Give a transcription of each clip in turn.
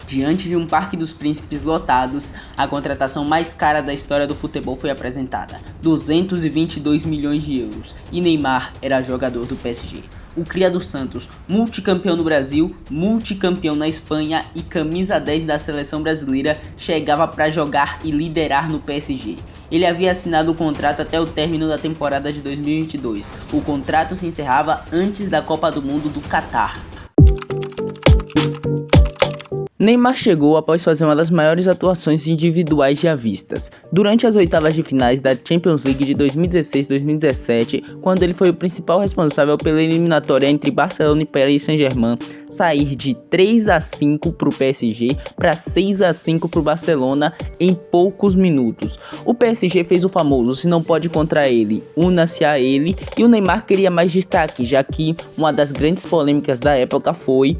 Diante de um Parque dos Príncipes lotados, a contratação mais cara da história do futebol foi apresentada, 222 milhões de euros, e Neymar era jogador do PSG. O cria do Santos, multicampeão no Brasil, multicampeão na Espanha e camisa 10 da seleção brasileira, chegava para jogar e liderar no PSG. Ele havia assinado o contrato até o término da temporada de 2022. O contrato se encerrava antes da Copa do Mundo do Catar. Neymar chegou após fazer uma das maiores atuações individuais já vistas, durante as oitavas de finais da Champions League de 2016-2017, quando ele foi o principal responsável pela eliminatória entre Barcelona e Paris Saint-Germain sair de 3-5 para o PSG para 6-5 para o Barcelona em poucos minutos. O PSG fez o famoso "se não pode contra ele, una-se a ele", e o Neymar queria mais destaque, já que uma das grandes polêmicas da época foi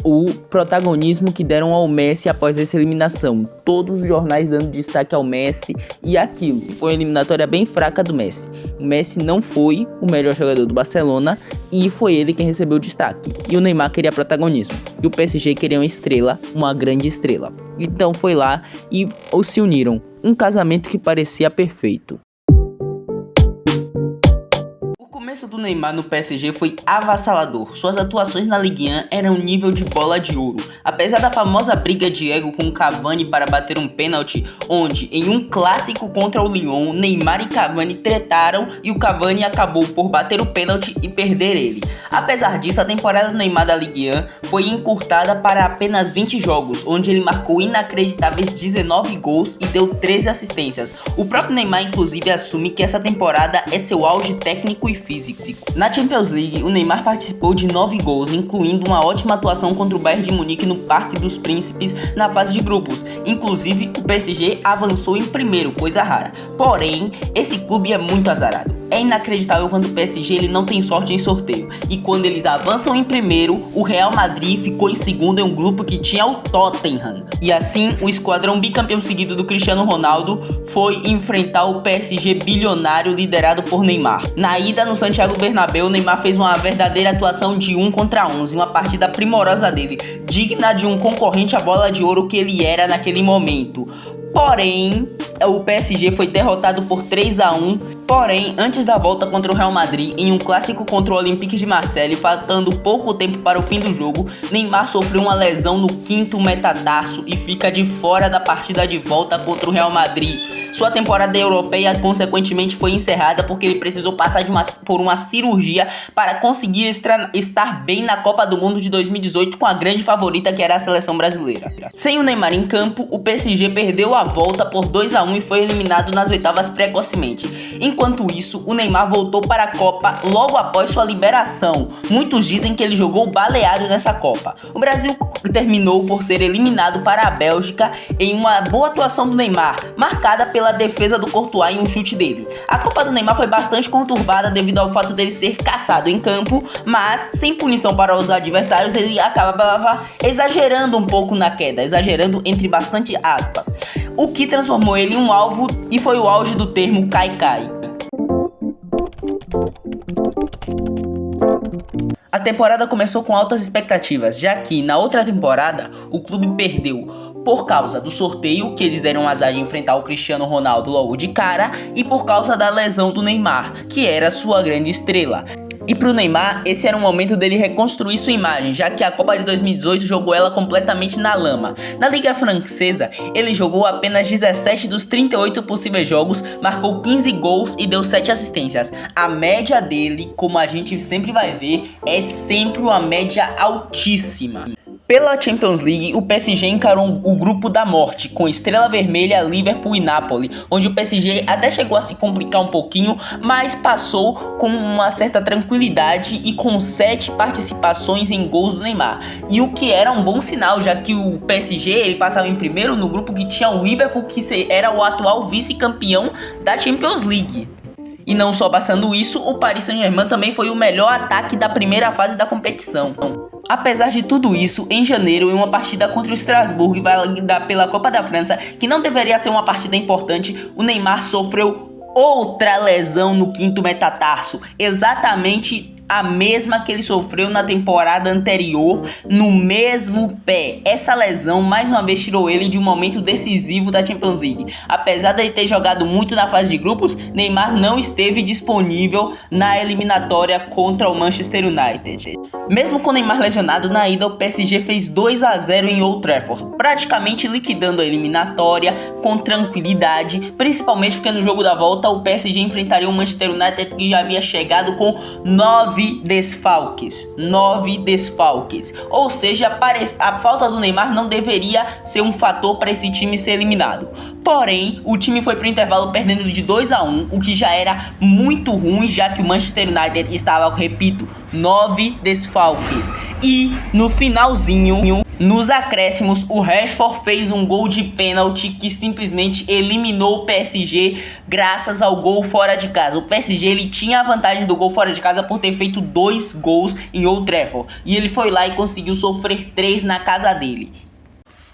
o protagonismo que deram ao Messi após essa eliminação. Todos os jornais dando destaque ao Messi e aquilo. Foi uma eliminatória bem fraca do Messi. O Messi não foi o melhor jogador do Barcelona e foi ele quem recebeu o destaque. E o Neymar queria protagonismo. E o PSG queria uma estrela, uma grande estrela. Então foi lá e se uniram. Um casamento que parecia perfeito. O começo do Neymar no PSG foi avassalador. Suas atuações na Ligue 1 eram nível de bola de ouro. Apesar da famosa briga de ego com Cavani para bater um pênalti, onde em um clássico contra o Lyon, Neymar e Cavani tretaram e o Cavani acabou por bater o pênalti e perder ele. Apesar disso, a temporada do Neymar da Ligue 1 foi encurtada para apenas 20 jogos, onde ele marcou inacreditáveis 19 gols e deu 13 assistências. O próprio Neymar inclusive assume que essa temporada é seu auge técnico e físico. Na Champions League, o Neymar participou de 9 gols, incluindo uma ótima atuação contra o Bayern de Munique no Parque dos Príncipes na fase de grupos. Inclusive, o PSG avançou em primeiro, coisa rara. Porém, esse clube é muito azarado. É inacreditável quando o PSG ele não tem sorte em sorteio. E quando eles avançam em primeiro, o Real Madrid ficou em segundo em um grupo que tinha o Tottenham. E assim, o esquadrão bicampeão seguido do Cristiano Ronaldo foi enfrentar o PSG bilionário liderado por Neymar. Na ida no Santiago Bernabéu, Neymar fez uma verdadeira atuação de 1 contra 11, uma partida primorosa dele, digna de um concorrente à bola de ouro que ele era naquele momento. Porém, o PSG foi derrotado por 3-1. Porém, antes da volta contra o Real Madrid, em um clássico contra o Olympique de Marseille, faltando pouco tempo para o fim do jogo, Neymar sofreu uma lesão no 5º metatarso e fica de fora da partida de volta contra o Real Madrid. Sua temporada europeia, consequentemente, foi encerrada porque ele precisou passar por uma cirurgia para conseguir estar bem na Copa do Mundo de 2018 com a grande favorita que era a seleção brasileira. Sem o Neymar em campo, o PSG perdeu a volta por 2-1 e foi eliminado nas oitavas precocemente. Enquanto isso, o Neymar voltou para a Copa logo após sua liberação. Muitos dizem que ele jogou baleado nessa Copa. O Brasil terminou por ser eliminado para a Bélgica em uma boa atuação do Neymar, marcada pela defesa do Courtois em um chute dele. A Copa do Neymar foi bastante conturbada devido ao fato dele ser caçado em campo, mas sem punição para os adversários, ele acabava exagerando um pouco na queda, exagerando entre bastante aspas, o que transformou ele em um alvo e foi o auge do termo cai-cai. A temporada começou com altas expectativas, já que na outra temporada o clube perdeu por causa do sorteio, que eles deram azar de enfrentar o Cristiano Ronaldo logo de cara, e por causa da lesão do Neymar, que era sua grande estrela. E pro Neymar, esse era o momento dele reconstruir sua imagem, já que a Copa de 2018 jogou ela completamente na lama. Na Liga Francesa, ele jogou apenas 17 dos 38 possíveis jogos, marcou 15 gols e deu 7 assistências. A média dele, como a gente sempre vai ver, é sempre uma média altíssima. Pela Champions League, o PSG encarou o grupo da morte, com Estrela Vermelha, Liverpool e Napoli, onde o PSG até chegou a se complicar um pouquinho, mas passou com uma certa tranquilidade e com 7 participações em gols do Neymar. E o que era um bom sinal, já que o PSG ele passava em primeiro no grupo que tinha o Liverpool, que era o atual vice-campeão da Champions League. E não só bastando isso, o Paris Saint-Germain também foi o melhor ataque da primeira fase da competição. Apesar de tudo isso, em janeiro, em uma partida contra o Strasbourg, válida pela Copa da França, que não deveria ser uma partida importante, o Neymar sofreu outra lesão no 5º metatarso, exatamente a mesma que ele sofreu na temporada anterior no mesmo pé. Essa lesão mais uma vez tirou ele de um momento decisivo da Champions League. Apesar de ele ter jogado muito na fase de grupos, Neymar não esteve disponível na eliminatória contra o Manchester United. Mesmo com Neymar lesionado, na ida o PSG fez 2-0 em Old Trafford, praticamente liquidando a eliminatória com tranquilidade, principalmente porque no jogo da volta o PSG enfrentaria o Manchester United, que já havia chegado com 9 desfalques, ou seja, a falta do Neymar não deveria ser um fator para esse time ser eliminado. Porém, o time foi para o intervalo perdendo de 2-1, o que já era muito ruim, já que o Manchester United estava, repito, 9 desfalques. E no finalzinho, nos acréscimos, o Rashford fez um gol de pênalti que simplesmente eliminou o PSG graças ao gol fora de casa. O PSG ele tinha a vantagem do gol fora de casa por ter feito 2 gols em Old Trafford, e ele foi lá e conseguiu sofrer 3 na casa dele.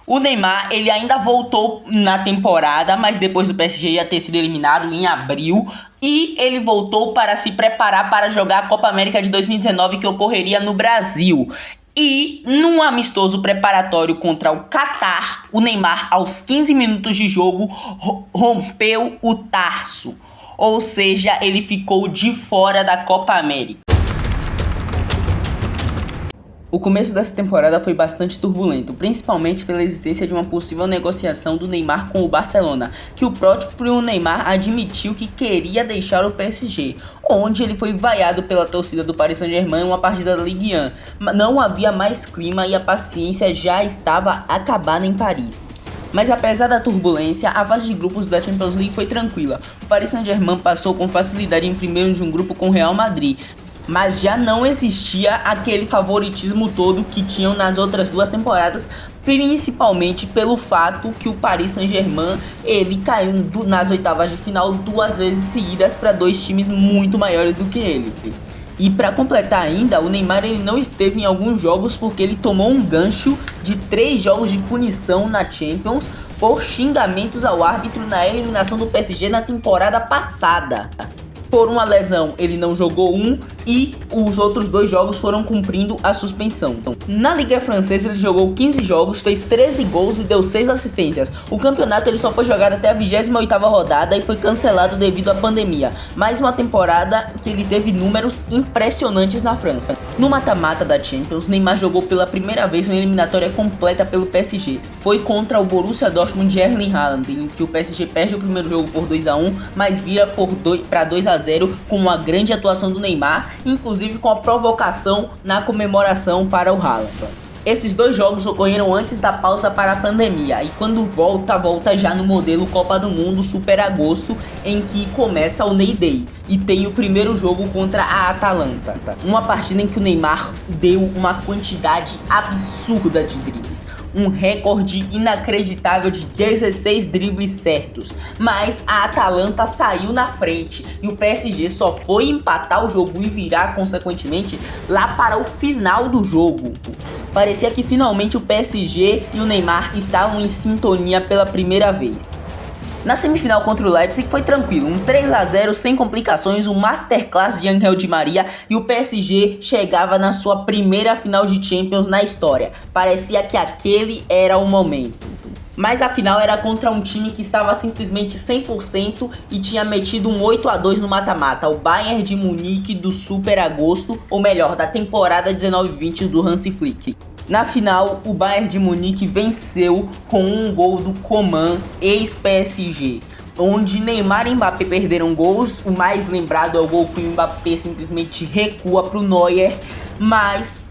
O Neymar, ele ainda voltou na temporada, mas depois do PSG já ter sido eliminado em abril, e ele voltou para se preparar para jogar a Copa América de 2019, que ocorreria no Brasil. E num amistoso preparatório contra o Catar, o Neymar, aos 15 minutos de jogo, rompeu o tarso, ou seja, ele ficou de fora da Copa América. O começo dessa temporada foi bastante turbulento, principalmente pela existência de uma possível negociação do Neymar com o Barcelona, que o próprio Neymar admitiu que queria deixar o PSG, onde ele foi vaiado pela torcida do Paris Saint-Germain em uma partida da Ligue 1. Não havia mais clima e a paciência já estava acabada em Paris. Mas apesar da turbulência, a fase de grupos da Champions League foi tranquila. O Paris Saint-Germain passou com facilidade em primeiro de um grupo com o Real Madrid, mas já não existia aquele favoritismo todo que tinham nas outras 2 temporadas, principalmente pelo fato que o Paris Saint-Germain ele caiu nas oitavas de final 2 vezes seguidas para 2 times muito maiores do que ele. E para completar ainda, o Neymar ele não esteve em alguns jogos porque ele tomou um gancho de 3 jogos de punição na Champions por xingamentos ao árbitro na eliminação do PSG na temporada passada. Por uma lesão, ele não jogou e os outros 2 jogos foram cumprindo a suspensão. Na Liga Francesa ele jogou 15 jogos, fez 13 gols e deu 6 assistências. O campeonato ele só foi jogado até a 28ª rodada e foi cancelado devido à pandemia. Mais uma temporada que ele teve números impressionantes na França. No mata-mata da Champions, Neymar jogou pela primeira vez uma eliminatória completa pelo PSG. Foi contra o Borussia Dortmund de Erling Haaland, em que o PSG perde o primeiro jogo por 2-1, mas vira para 2-0 com uma grande atuação do Neymar, inclusive com a provocação na comemoração para o Haaland. Esses 2 jogos ocorreram antes da pausa para a pandemia, e quando volta já no modelo Copa do Mundo Super Agosto, em que começa o Ney Day e tem o primeiro jogo contra a Atalanta. Uma partida em que o Neymar deu uma quantidade absurda de dribles, um recorde inacreditável de 16 dribles certos, mas a Atalanta saiu na frente e o PSG só foi empatar o jogo e virar consequentemente lá para o final do jogo. Parecia que finalmente o PSG e o Neymar estavam em sintonia pela primeira vez. Na semifinal contra o Leipzig foi tranquilo, um 3-0 sem complicações, um masterclass de Ángel Di Maria, e o PSG chegava na sua primeira final de Champions na história. Parecia que aquele era o momento. Mas a final era contra um time que estava simplesmente 100% e tinha metido um 8-2 no mata-mata, o Bayern de Munique do Super Agosto, ou melhor, da temporada 19-20 do Hansi Flick. Na final, o Bayern de Munique venceu com um gol do Coman, ex-PSG, onde Neymar e Mbappé perderam gols. O mais lembrado é o gol que o Mbappé simplesmente recua para o Neuer, mas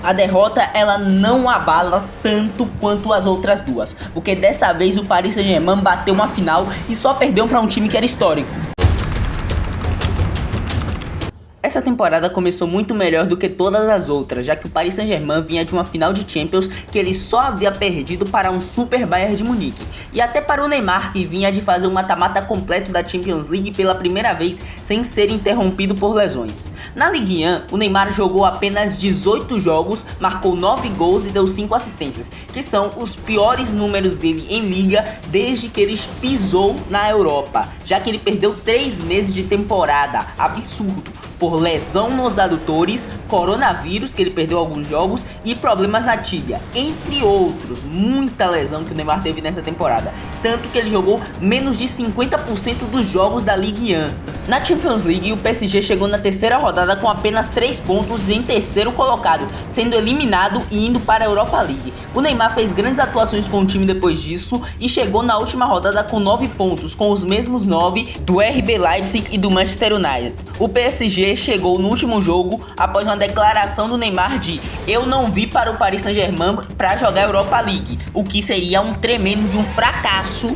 a derrota ela não abala tanto quanto as outras 2, porque dessa vez o Paris Saint-Germain bateu uma final e só perdeu para um time que era histórico. Essa temporada começou muito melhor do que todas as outras, já que o Paris Saint-Germain vinha de uma final de Champions que ele só havia perdido para um Super Bayern de Munique, e até para o Neymar, que vinha de fazer um mata-mata completo da Champions League pela primeira vez sem ser interrompido por lesões. Na Ligue 1, o Neymar jogou apenas 18 jogos, marcou 9 gols e deu 5 assistências, que são os piores números dele em Liga desde que ele pisou na Europa, já que ele perdeu 3 meses de temporada, absurdo. por lesão nos adutores, coronavírus, que ele perdeu alguns jogos, e problemas na tíbia, entre outros. Muita lesão que o Neymar teve nessa temporada, tanto que ele jogou menos de 50% dos jogos da Ligue 1. Na Champions League, o PSG chegou na terceira rodada com apenas 3 pontos em terceiro colocado, sendo eliminado e indo para a Europa League. O Neymar fez grandes atuações com o time depois disso e chegou na última rodada com 9 pontos, com os mesmos 9 do RB Leipzig e do Manchester United. O PSG chegou no último jogo após uma declaração do Neymar de "eu não vi para o Paris Saint-Germain para jogar a Europa League", o que seria um tremendo de um fracasso,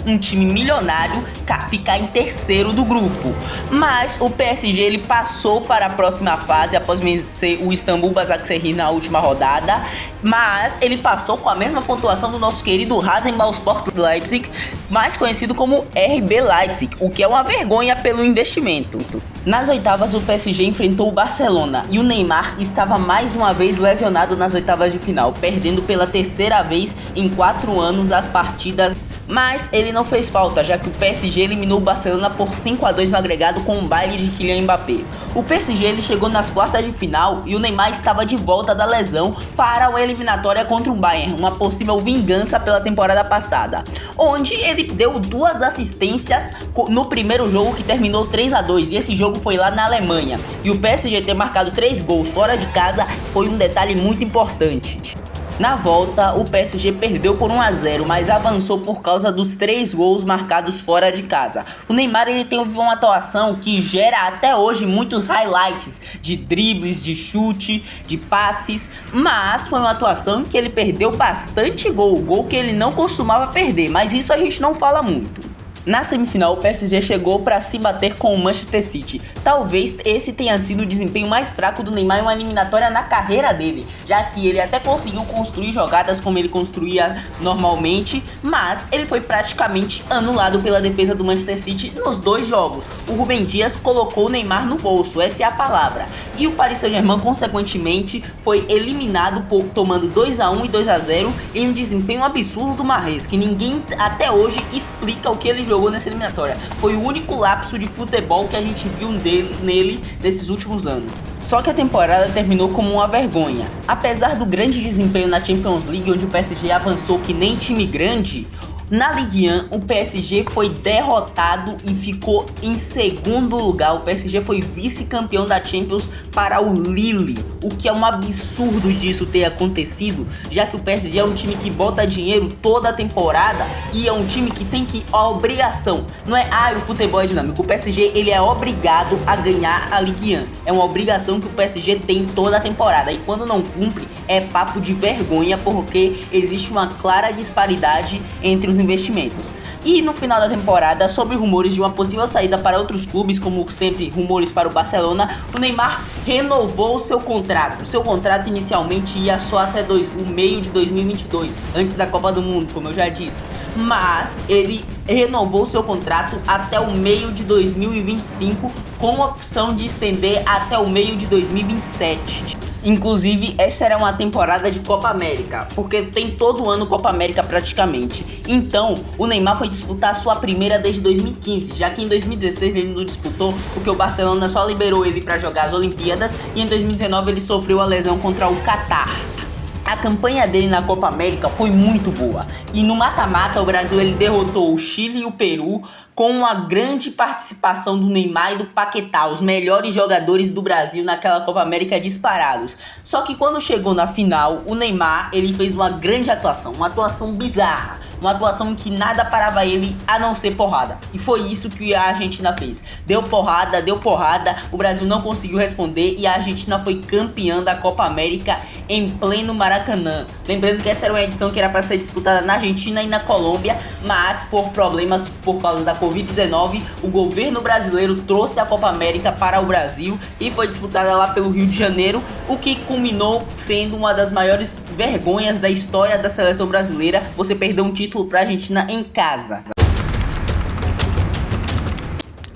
um time milionário ficar em terceiro do grupo. Mas o PSG ele passou para a próxima fase após vencer o Istanbul Basaksehir na última rodada, mas ele passou com a mesma pontuação do nosso querido Rasenballsport Leipzig, mais conhecido como RB Leipzig, o que é uma vergonha pelo investimento. Nas oitavas, o PSG enfrentou o Barcelona e o Neymar estava mais uma vez lesionado nas oitavas de final, perdendo pela terceira vez em 4 anos as partidas. Mas ele não fez falta, já que o PSG eliminou o Barcelona por 5-2 no agregado com um baile de Kylian Mbappé. O PSG ele chegou nas quartas de final e o Neymar estava de volta da lesão para uma eliminatória contra o Bayern, uma possível vingança pela temporada passada, onde ele deu 2 assistências no primeiro jogo que terminou 3-2, e esse jogo foi lá na Alemanha. E o PSG ter marcado 3 gols fora de casa foi um detalhe muito importante. Na volta, o PSG perdeu por 1-0, mas avançou por causa dos 3 gols marcados fora de casa. O Neymar ele tem uma atuação que gera até hoje muitos highlights de dribles, de chute, de passes, mas foi uma atuação que ele perdeu bastante gol que ele não costumava perder, mas isso a gente não fala muito. Na semifinal, o PSG chegou para se bater com o Manchester City. Talvez esse tenha sido o desempenho mais fraco do Neymar em uma eliminatória na carreira dele, já que ele até conseguiu construir jogadas como ele construía normalmente, mas ele foi praticamente anulado pela defesa do Manchester City nos 2 jogos. O Rúben Dias colocou o Neymar no bolso, essa é a palavra. E o Paris Saint-Germain, consequentemente, foi eliminado tomando 2-1 e 2-0 em um desempenho absurdo do Mahrez, que ninguém até hoje explica o que ele jogou nessa eliminatória. Foi o único lapso de futebol que a gente viu nele nesses últimos anos. Só que a temporada terminou como uma vergonha. Apesar do grande desempenho na Champions League, onde o PSG avançou que nem time grande, na Ligue 1 o PSG foi derrotado e ficou em segundo lugar. O PSG foi vice-campeão da Champions para o Lille, o que é um absurdo disso ter acontecido, já que o PSG é um time que bota dinheiro toda a temporada e é um time que tem a obrigação, não é o futebol é dinâmico, o PSG ele é obrigado a ganhar a Ligue 1, é uma obrigação que o PSG tem toda a temporada, e quando não cumpre é papo de vergonha, porque existe uma clara disparidade entre os investimentos. E no final da temporada, sobre rumores de uma possível saída para outros clubes, como sempre rumores para o Barcelona, o Neymar renovou seu contrato. Seu contrato inicialmente ia só até o meio de 2022, antes da Copa do Mundo, como eu já disse, mas ele renovou seu contrato até o meio de 2025, com a opção de estender até o meio de 2027. Inclusive, essa era uma temporada de Copa América, porque tem todo ano Copa América praticamente. Então, o Neymar foi disputar a sua primeira desde 2015, já que em 2016 ele não disputou, porque o Barcelona só liberou ele para jogar as Olimpíadas, e em 2019 ele sofreu a lesão contra o Catar. A campanha dele na Copa América foi muito boa, e no mata-mata o Brasil ele derrotou o Chile e o Peru, com uma grande participação do Neymar e do Paquetá, os melhores jogadores do Brasil naquela Copa América disparados. Só que quando chegou na final, o Neymar ele fez uma grande atuação, uma atuação bizarra, uma atuação que nada parava ele a não ser porrada. E foi isso que a Argentina fez. Deu porrada, o Brasil não conseguiu responder e a Argentina foi campeã da Copa América em pleno Maracanã. Lembrando que essa era uma edição que era para ser disputada na Argentina e na Colômbia, mas por problemas por causa da Covid-19, o governo brasileiro trouxe a Copa América para o Brasil e foi disputada lá pelo Rio de Janeiro, o que culminou sendo uma das maiores vergonhas da história da seleção brasileira. Você perdeu um título para a Argentina em casa.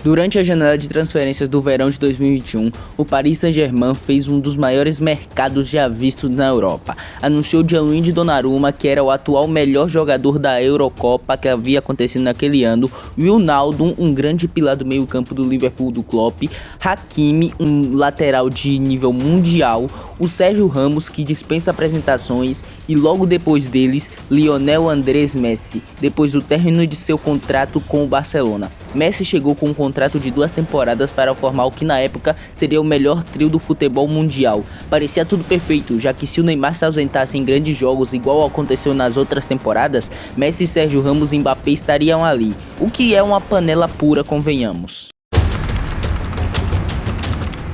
Durante a janela de transferências do verão de 2021, o Paris Saint-Germain fez um dos maiores mercados já vistos na Europa. Anunciou Gianluigi Donnarumma, que era o atual melhor jogador da Eurocopa que havia acontecido naquele ano, Wijnaldum, um grande pilar do meio-campo do Liverpool do Klopp, Hakimi, um lateral de nível mundial, o Sérgio Ramos, que dispensa apresentações, e logo depois deles, Lionel Andrés Messi, depois do término de seu contrato com o Barcelona. Messi chegou com um contrato de 2 temporadas para formar o que na época seria o melhor trio do futebol mundial. Parecia tudo perfeito, já que se o Neymar se ausentasse em grandes jogos igual aconteceu nas outras temporadas, Messi, Sérgio Ramos e Mbappé estariam ali, o que é uma panela pura, convenhamos.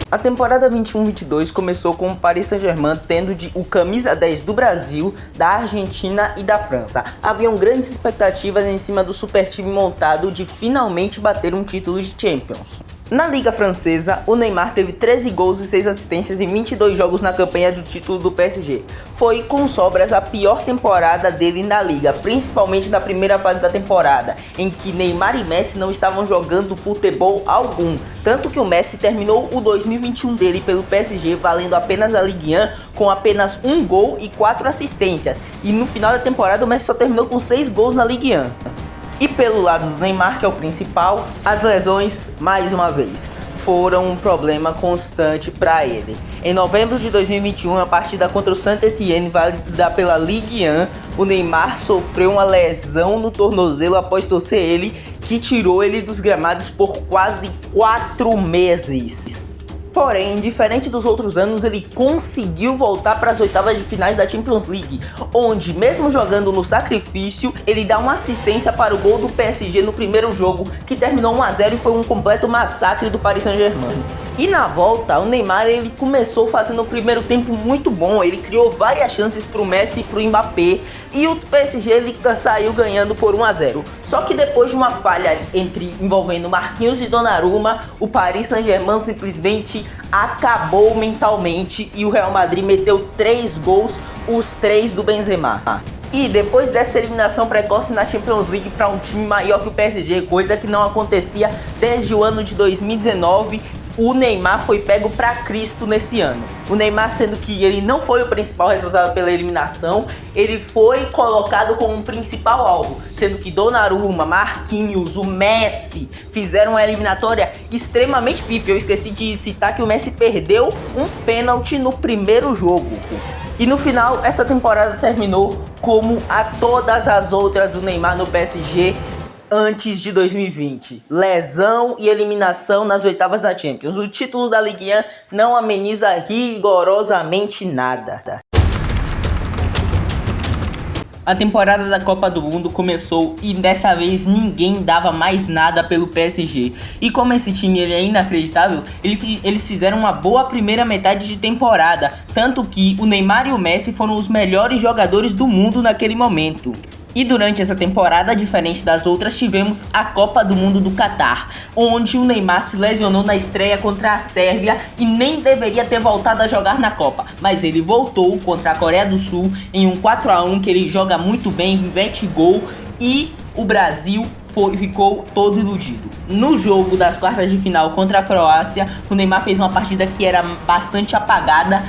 A temporada 21-22 começou com o Paris Saint-Germain tendo o camisa 10 do Brasil, da Argentina e da França. Haviam grandes expectativas em cima do super time montado de finalmente bater um título de Champions. Na Liga Francesa, o Neymar teve 13 gols e 6 assistências em 22 jogos na campanha do título do PSG. Foi, com sobras, a pior temporada dele na Liga, principalmente na primeira fase da temporada, em que Neymar e Messi não estavam jogando futebol algum. Tanto que o Messi terminou o 2021 dele pelo PSG valendo apenas a Ligue 1 com apenas 1 gol e 4 assistências. E no final da temporada o Messi só terminou com 6 gols na Ligue 1. E pelo lado do Neymar, que é o principal, as lesões, mais uma vez, foram um problema constante para ele. Em novembro de 2021, a partida contra o Saint-Étienne, válida pela Ligue 1, o Neymar sofreu uma lesão no tornozelo após torcer ele, que tirou ele dos gramados por quase 4 meses. Porém, diferente dos outros anos, ele conseguiu voltar para as oitavas de finais da Champions League, onde, mesmo jogando no sacrifício, ele dá uma assistência para o gol do PSG no primeiro jogo, que terminou 1-0 e foi um completo massacre do Paris Saint-Germain. E na volta, o Neymar ele começou fazendo o primeiro tempo muito bom, ele criou várias chances para o Messi e para o Mbappé, e o PSG ele saiu ganhando por 1-0. Só que depois de uma falha envolvendo Marquinhos e Donnarumma, o Paris Saint-Germain simplesmente acabou mentalmente e o Real Madrid meteu 3 gols, os 3 do Benzema. E depois dessa eliminação precoce na Champions League para um time maior que o PSG, coisa que não acontecia desde o ano de 2019, o Neymar foi pego pra Cristo nesse ano. O Neymar, sendo que ele não foi o principal responsável pela eliminação, ele foi colocado como um principal alvo, sendo que Donnarumma, Marquinhos, o Messi fizeram uma eliminatória extremamente pífia. Eu esqueci de citar que o Messi perdeu um pênalti no primeiro jogo. E no final, essa temporada terminou como a todas as outras do Neymar no PSG, antes de 2020, lesão e eliminação nas oitavas da Champions. O título da Ligue 1 não ameniza rigorosamente nada. A temporada da Copa do Mundo começou e dessa vez ninguém dava mais nada pelo PSG. E como esse time ele é inacreditável, eles fizeram uma boa primeira metade de temporada, tanto que o Neymar e o Messi foram os melhores jogadores do mundo naquele momento. E durante essa temporada, diferente das outras, tivemos a Copa do Mundo do Catar, onde o Neymar se lesionou na estreia contra a Sérvia e nem deveria ter voltado a jogar na Copa, mas ele voltou contra a Coreia do Sul em um 4-1 que ele joga muito bem, mete gol e o Brasil ficou todo iludido. No jogo das quartas de final contra a Croácia, o Neymar fez uma partida que era bastante apagada.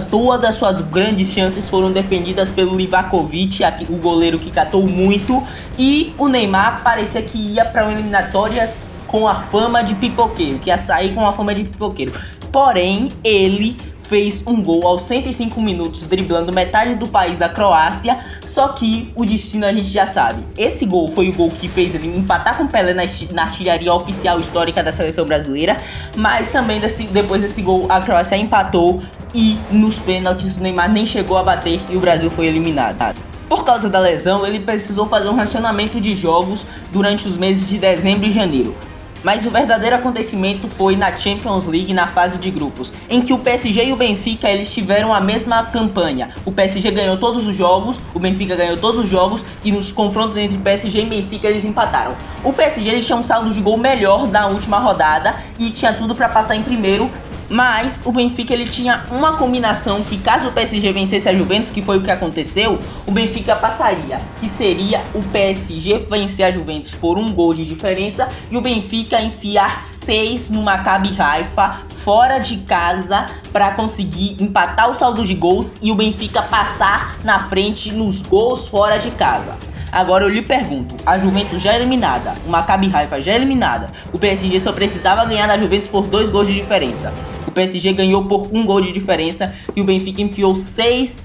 Todas as suas grandes chances foram defendidas pelo Livakovic, o goleiro que catou muito. E o Neymar parecia que ia para eliminatórias com a fama de pipoqueiro, que ia sair com a fama de pipoqueiro. Porém, ele fez um gol aos 105 minutos, driblando metade do país da Croácia, só que o destino a gente já sabe. Esse gol foi o gol que fez ele empatar com o Pelé na artilharia oficial histórica da seleção brasileira, mas também depois desse gol a Croácia empatou e nos pênaltis o Neymar nem chegou a bater e o Brasil foi eliminado. Por causa da lesão, ele precisou fazer um racionamento de jogos durante os meses de dezembro e janeiro. Mas o verdadeiro acontecimento foi na Champions League, na fase de grupos, em que o PSG e o Benfica eles tiveram a mesma campanha. O PSG ganhou todos os jogos, o Benfica ganhou todos os jogos e nos confrontos entre PSG e Benfica eles empataram. O PSG ele tinha um saldo de gol melhor da última rodada e tinha tudo para passar em primeiro, Mas o Benfica ele tinha uma combinação que caso o PSG vencesse a Juventus, que foi o que aconteceu, o Benfica passaria, que seria o PSG vencer a Juventus por 1 gol de diferença e o Benfica enfiar 6 no Maccabi Haifa fora de casa para conseguir empatar o saldo de gols e o Benfica passar na frente nos gols fora de casa. Agora eu lhe pergunto, a Juventus já eliminada, o Maccabi Haifa já eliminada, o PSG só precisava ganhar da Juventus por 2 gols de diferença. O PSG ganhou por 1 gol de diferença e o Benfica enfiou 6-1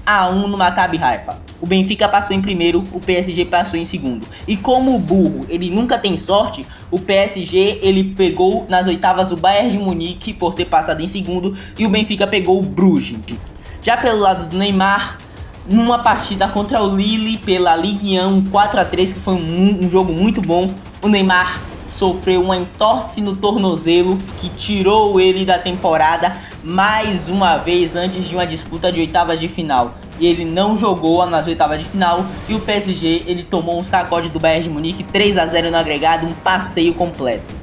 no Maccabi Haifa. O Benfica passou em primeiro, o PSG passou em segundo. E como o burro ele nunca tem sorte, o PSG ele pegou nas oitavas o Bayern de Munique por ter passado em segundo e o Benfica pegou o Bruges. Já pelo lado do Neymar, numa partida contra o Lille pela Ligue 1 4-3, que foi um jogo muito bom, o Neymar sofreu uma entorse no tornozelo que tirou ele da temporada mais uma vez antes de uma disputa de oitavas de final. E ele não jogou nas oitavas de final e o PSG ele tomou um sacode do Bayern de Munique 3-0 no agregado, um passeio completo.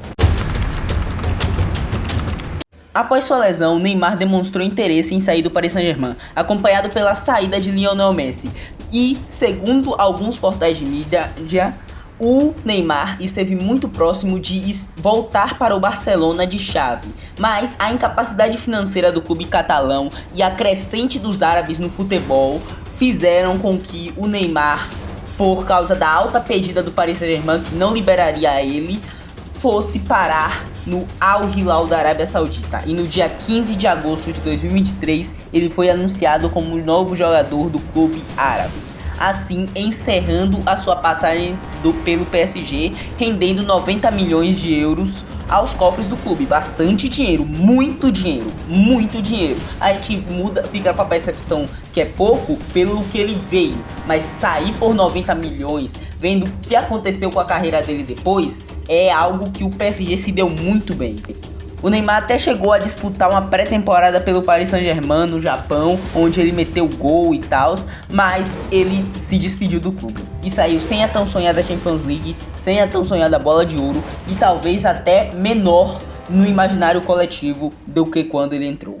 Após sua lesão, Neymar demonstrou interesse em sair do Paris Saint-Germain, acompanhado pela saída de Lionel Messi. E, segundo alguns portais de mídia, o Neymar esteve muito próximo de voltar para o Barcelona de chave, mas a incapacidade financeira do clube catalão e a crescente dos árabes no futebol fizeram com que o Neymar, por causa da alta pedida do Paris Saint-Germain que não liberaria ele, fosse parar no Al Hilal da Arábia Saudita. E no dia 15 de agosto de 2023, ele foi anunciado como o novo jogador do clube árabe, assim encerrando a sua passagem pelo PSG, rendendo 90 milhões de euros aos cofres do clube. Bastante dinheiro, muito dinheiro, muito dinheiro. A gente fica com a percepção que é pouco pelo que ele veio, mas sair por 90 milhões, vendo o que aconteceu com a carreira dele depois, é algo que o PSG se deu muito bem. O Neymar até chegou a disputar uma pré-temporada pelo Paris Saint-Germain no Japão, onde ele meteu gol e tal, mas ele se despediu do clube e saiu sem a tão sonhada Champions League, sem a tão sonhada Bola de Ouro e talvez até menor no imaginário coletivo do que quando ele entrou.